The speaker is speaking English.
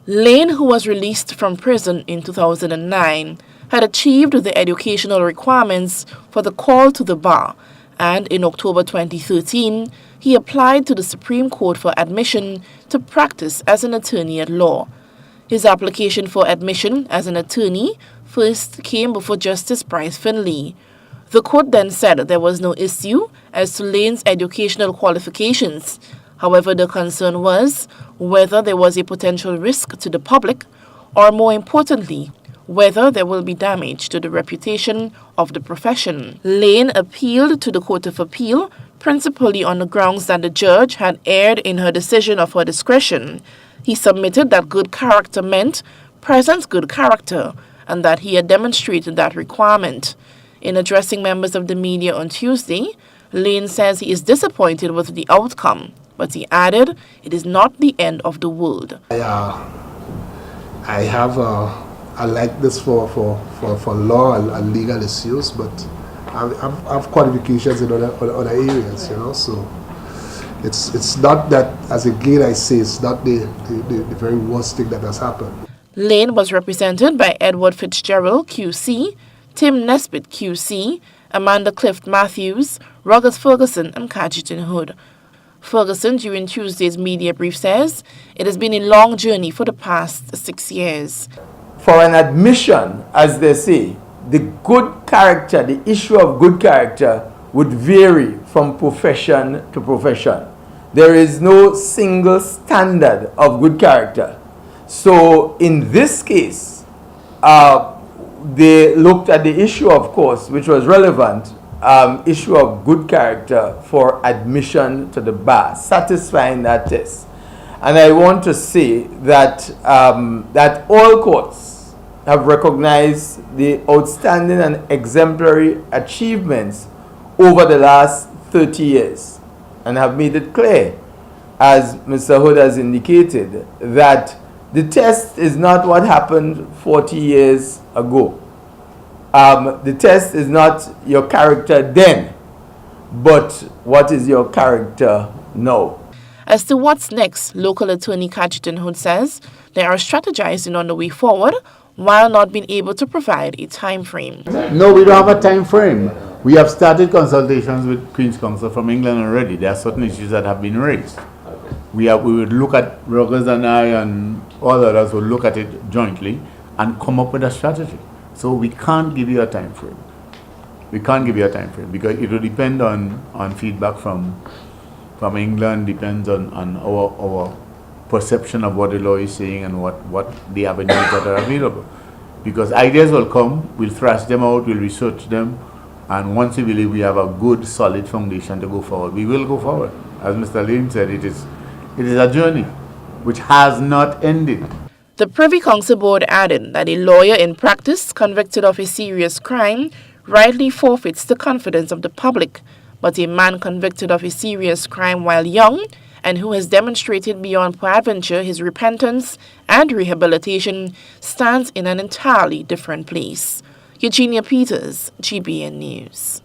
Layne, who was released from prison in 2009, had achieved the educational requirements for the call to the bar, and in October 2013, he applied to the Supreme Court for admission to practice as an attorney at law. His application for admission as an attorney first came before Justice Bryce Finley. The court then said there was no issue as to Layne's educational qualifications. However, the concern was whether there was a potential risk to the public, or more importantly, whether there will be damage to the reputation of the profession. Layne appealed to the Court of Appeal, principally on the grounds that the judge had erred in her decision of her discretion. He submitted that good character meant present good character, and that he had demonstrated that requirement. In addressing members of the media on Tuesday, Layne says he is disappointed with the outcome, but he added it is not the end of the world. I like this for law and legal issues, but I have qualifications in other areas, you know. So it's not that, as again I say, it's not the very worst thing that has happened. Layne was represented by Edward Fitzgerald, QC, Tim Nesbitt, QC, Amanda Clift Matthews, Ruggers Ferguson, and Cajitan Hood. Ferguson, during Tuesday's media brief, says it has been a long journey for the past 6 years. For an admission, as they say, the good character, the issue of good character would vary from profession to profession. There is no single standard of good character. So in this case, they looked at the issue, of course, which was relevant, issue of good character for admission to the bar, satisfying that test. And I want to say that, that all courts have recognized the outstanding and exemplary achievements over the last 30 years and have made it clear, as Mr. Hood has indicated, that the test is not what happened 40 years ago. The test is not your character then, but what is your character now. As to what's next, local attorney Cajitan Hood says they are strategizing on the way forward while not being able to provide a time frame. No, we don't have a time frame. We have started consultations with Queen's Counsel from England already. There are certain issues that have been raised. We would look at, Ruggers and I and all others will look at it jointly and come up with a strategy. So we can't give you a time frame. We can't give you a time frame because it will depend on feedback from England, depends on our perception of what the law is saying and what the avenues that are available. Because ideas will come, we'll thrash them out, we'll research them, and once we believe we have a good, solid foundation to go forward, we will go forward. As Mr. Layne said, it is a journey which has not ended. The Privy Council Board added that a lawyer in practice convicted of a serious crime rightly forfeits the confidence of the public, but a man convicted of a serious crime while young and who has demonstrated beyond peradventure his repentance and rehabilitation stands in an entirely different place. Eugenia Peters, GBN News.